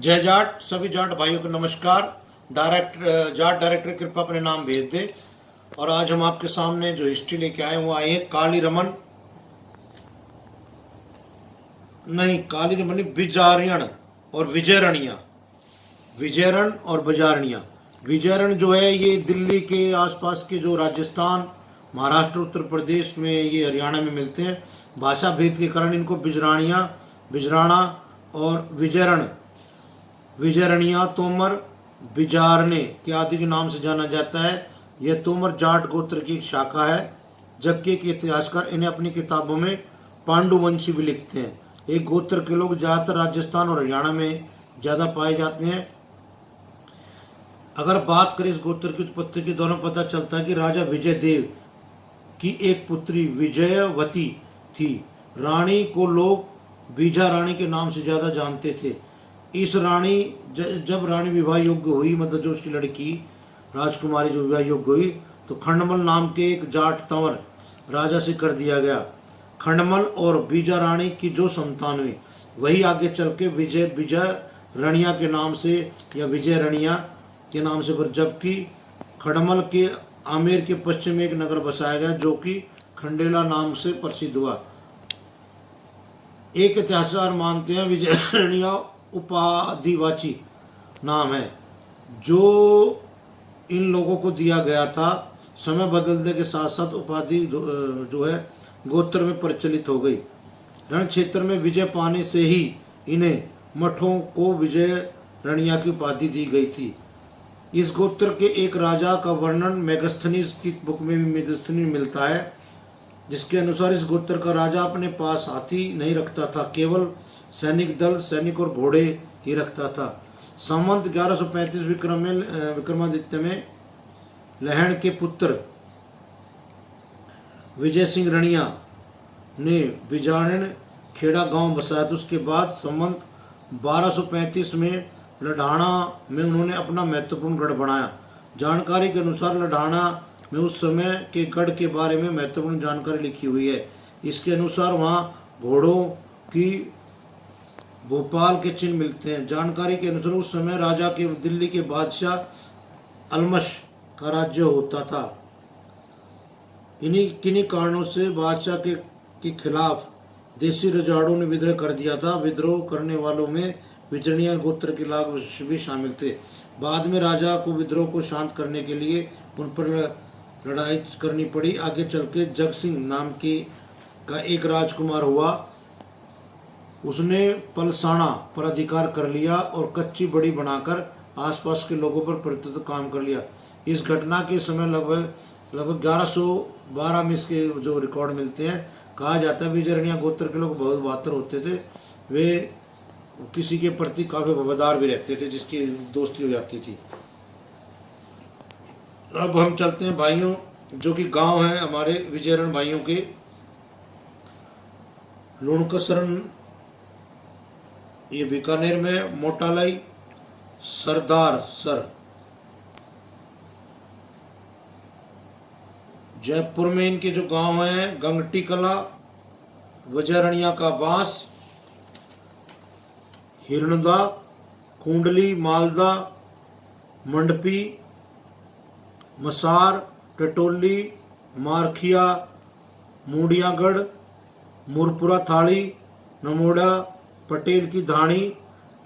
जय जाट। सभी जाट भाइयों को नमस्कार। जाट डायरेक्टर कृपा अपने नाम भेज दे। और आज हम आपके सामने जो हिस्ट्री लेके आए वो आए हैं काली रमन नहीं बिजारियन और विजयरणिया। विजयरण और बजारनिया। विजयरण जो है ये दिल्ली के आसपास के जो राजस्थान, महाराष्ट्र, उत्तर प्रदेश में, ये हरियाणा में मिलते हैं। भाषा भेद के कारण इनको बिजराणिया, बिजराणा और विजयरणिया, तोमर, बिजारने के आदि के नाम से जाना जाता है। यह तोमर जाट गोत्र की एक शाखा है, जबकि एक इतिहासकार इन्हें अपनी किताबों में पांडुवंशी भी लिखते हैं। एक गोत्र के लोग ज़्यादातर राजस्थान और हरियाणा में ज़्यादा पाए जाते हैं। अगर बात करें इस गोत्र की उत्पत्ति के दौरान, पता चलता है कि राजा विजय देव की एक पुत्री विजयवती थी। रानी को लोग बीजा रानी के नाम से ज़्यादा जानते थे। इस रानी जब रानी विवाह योग्य हुई, मतलब जो उसकी लड़की राजकुमारी जो विवाह योग्य हुई, तो खंडमल नाम के एक जाट तंवर राजा से कर दिया गया। खंडमल और बीजा रानी की जो संतान हुई वही आगे चल के विजय रणिया के नाम से या विजय रणिया के नाम से, पर जबकि खंडमल के आमेर के पश्चिम में एक नगर बसाया गया जो कि खंडेला नाम से प्रसिद्ध हुआ। एक इतिहासकार मानते हैं विजय रणिया उपाधिवाची नाम है जो इन लोगों को दिया गया था। समय बदलने के साथ साथ उपाधि जो है गोत्र में प्रचलित हो गई। रण क्षेत्र में विजय पाने से ही इन्हें मठों को विजय रणिया की उपाधि दी गई थी। इस गोत्र के एक राजा का वर्णन मेगस्थनीज की बुक में भी मेगस्थनी मिलता है, जिसके अनुसार इस गोत्र का राजा अपने पास हाथी नहीं रखता था, केवल सैनिक दल, सैनिक और घोड़े ही रखता था। संवत 1135 विक्रमादित्य में लहण के पुत्र विजय सिंह रणिया ने बिजारण खेड़ा गांव बसाया था। उसके बाद संवत 1235 में लढ़ाणा में उन्होंने अपना महत्वपूर्ण गढ़ बनाया। जानकारी के अनुसार लढ़ाणा में उस समय के गढ़ के बारे में महत्वपूर्ण जानकारी लिखी हुई है। इसके अनुसार वहाँ घोड़ों की भोपाल के चिन्ह मिलते हैं। जानकारी के अनुसार उस समय राजा के दिल्ली के बादशाह अलमश का राज्य होता था। किन्हीं कारणों से बादशाह के खिलाफ देसी रजाड़ों ने विद्रोह कर दिया था। विद्रोह करने वालों में विजरणिया गोत्र के लोग भी शामिल थे। बाद में राजा को विद्रोह को शांत करने के लिए उन पर लड़ाई करनी पड़ी। आगे चल के जग सिंह नाम का एक राजकुमार हुआ। उसने पलसाना पर अधिकार कर लिया और कच्ची बड़ी बनाकर आसपास के लोगों पर प्रतिनिधित्व काम कर लिया। इस घटना के समय लगभग 1112 में इसके जो रिकॉर्ड मिलते हैं, कहा जाता है विजयरणिया गोत्र के लोग बहुत बहादुर होते थे। वे किसी के प्रति काफी वफादार भी रहते थे, जिसकी दोस्ती हो जाती थी। अब हम चलते हैं भाइयों, जो कि गांव हैं हमारे विजयरण भाइयों के, लुणकसरन, ये बीकानेर में, मोटालाई, सरदार सर जयपुर में इनके जो गांव हैं, गंगटी कला, विजयरणिया का बांस, हिरणदा, कुंडली, मालदा, मंडपी, मसार, टटोली, मारखिया, मूडियागढ़, मुरपुरा थाली, नमोड़ा, पटेल की धाणी,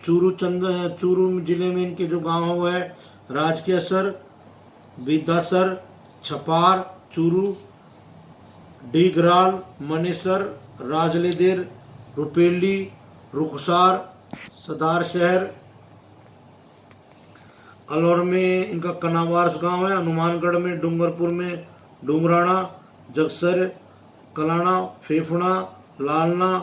चूरू जिले में इनके जो गांव हुआ है, राजकीय सर, बिदासर, छपार, चूरू, डीगराल, मनेसर, राजलेदेर, रुपेली, रुखसार, सदार शहर। अलवर में इनका कनावारस गांव है। हनुमानगढ़ में, डूंगरपुर में डूंगराना, जगसर, कलाना, फेफड़ा, लालना,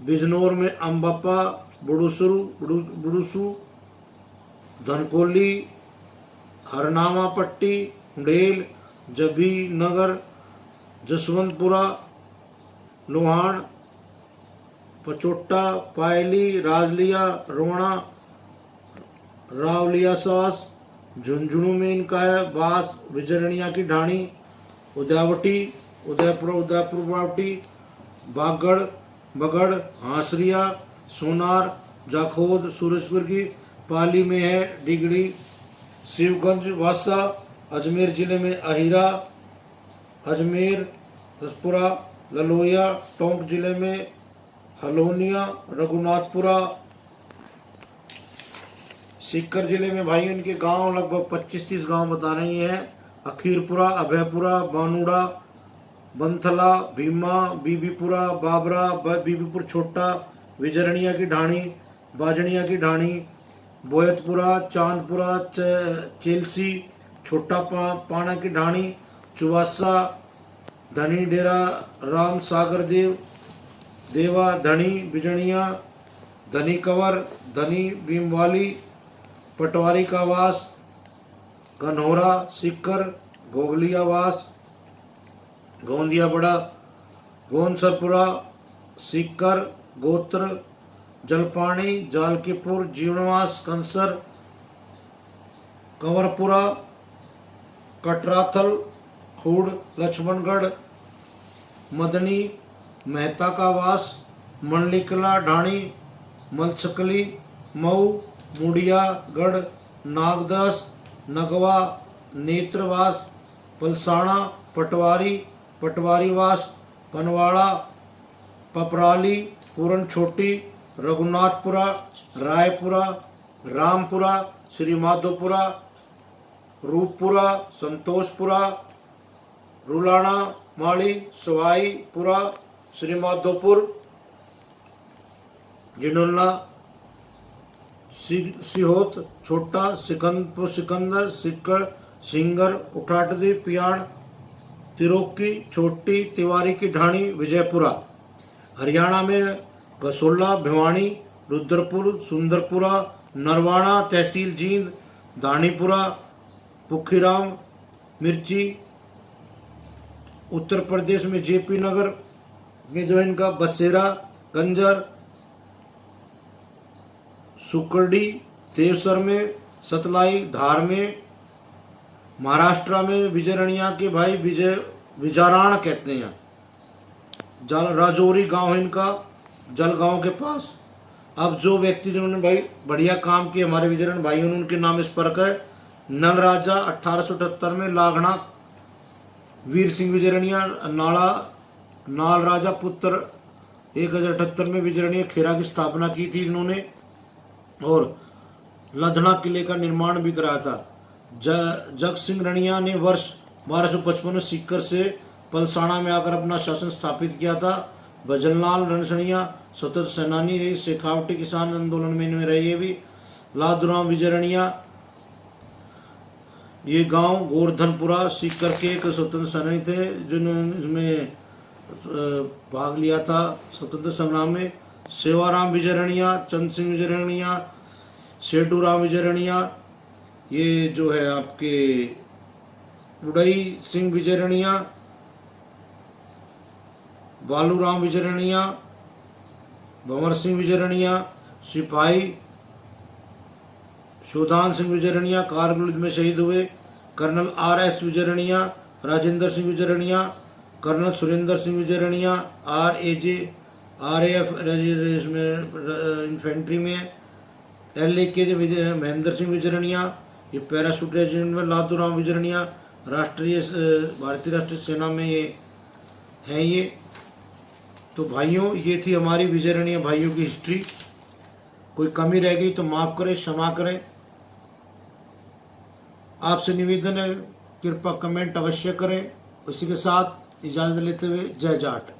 बिजनौर में अम्बापा, बुड़ूसू, धनकोली, हरनावा पट्टी, उड़ेल, जबी नगर, जसवंतपुरा, लोहान, पचोट्टा, पायली, राजलिया, रोणा, रावलिया सास, झुंझुनू में इनका है बास, विजयरणिया की ढाणी, उदयवटी, उदयपुर बावटी, बागड़, बगड़, हांसरिया, सोनार, जाखोद सूरजपुर की, पाली में है डिगड़ी, शिवगंज वासा, अजमेर जिले में अहिरा, अजमेर दसपुरा, ललोया, टोंक जिले में हलोनिया, रघुनाथपुरा, सीकर जिले में भाई इनके गांव लगभग 25-30 गांव बता रही हैं। अखीरपुरा, अभयपुरा, बानुड़ा, बंथला, भीमा, बीबीपुरा, बाबरा, बीबीपुर छोटा, विजरणिया की ढाणी, बाजणिया की ढाणी, बोयतपुरा, चांदपुरा, चेलसी, छोटा पाना की ढाणी, चुवासा, धनी डेरा, राम सागर देव, देवा, धनी, बिजणिया, धनी कंवर, धनी भीमवाली, पटवारी का वास, गनहोरा, सीकर, गोगलिया वास, गोंदिया बड़ा, गोंदसरपुरा, सीकर, गोत्र, जलपानी, जालकीपुर, जीवनवास, कंसर, कंवरपुरा, कटराथल, खूड़, लक्ष्मणगढ़, मदनी, मेहता का वास, मंडलिकला, ढाणी, मलछकली, मऊ, मुड़ियागढ़, नागदास, नगवा, नेत्रवास, पलसाना, पटवारी, पटवारीवास, पनवाड़ा, पपराली, पूरन छोटी, रघुनाथपुरा, रायपुरा, रामपुरा, श्री माधोपुरा, रूपपुरा, संतोषपुरा, रुलाना, माड़ी, सवाईपुरा, श्री माधोपुर, जिनुल्ला, सिहोत, छोटा, सिकंदर, सिक्कर, सिंगर, उठाटदी, पियाण, तिरोकी, छोटी, तिवारी की ढाणी, विजयपुरा। हरियाणा में गसोला, भिवानी, रुद्रपुर, सुंदरपुरा, नरवाणा, तहसील जींद, दानीपुरा, पुखीराम, मिर्ची। उत्तर प्रदेश में जेपी नगर में जो इनका बसेरा, गंजर, सुकरडी, देवसर में, सतलाई, धार में। महाराष्ट्र में विजयरणिया के भाई विजाराण कहते हैं। राजौरी गांव है इनका, जलगांव के पास। अब जो व्यक्ति जिन्होंने भाई बढ़िया काम किए हमारे विजयरण भाइयों ने, उनके नाम इस पर है। नल राजा 1878 में, लाघना वीर सिंह विजयरणिया, नाल राजा पुत्र 1078 में विजयरणिया खेरा की स्थापना की थी इन्होंने, और लधना किले का निर्माण भी कराया था। जग सिंह रणिया ने वर्ष 1255 में सीकर से पलसाना में आकर अपना शासन स्थापित किया था। भजनलाल रणसणिया स्वतंत्र सेनानी रही, शेखावटी किसान आंदोलन में इनमें रहे। ये भी लादुराम विजयरणिया, ये गांव गोवर्धनपुरा, सीकर के एक स्वतंत्र सेनानी थे जिन्होंने इसमें भाग लिया था स्वतंत्र संग्राम में। सेवाराम विजयरणिया, चंद सिंह विजयरणिया, शेडूराम विजयरणिया, ये जो है आपके उड़ई सिंह विजयरणिया, बालूराम विजयरणिया, भंवर सिंह विजयरणिया, सिपाही शोधान सिंह विजयरणिया कारगिल युद्ध में शहीद हुए। Colonel RS Vijayrania, Rajendra Singh Vijayrania, colonel Surendra Singh Vijayrania, RAF में इन्फेंट्री में। LAK महेंद्र सिंह विजयरणिया, ये पैराशूट रेजिमेंट में। लादूराम विजयरणिया भारतीय राष्ट्रीय सेना में ये हैं। ये तो भाइयों, ये थी हमारी विजयरणिया भाइयों की हिस्ट्री। कोई कमी रह गई तो माफ़ करें, क्षमा करें। आपसे निवेदन है, कृपया कमेंट अवश्य करें। उसी के साथ इजाज़त लेते हुए जय जाट।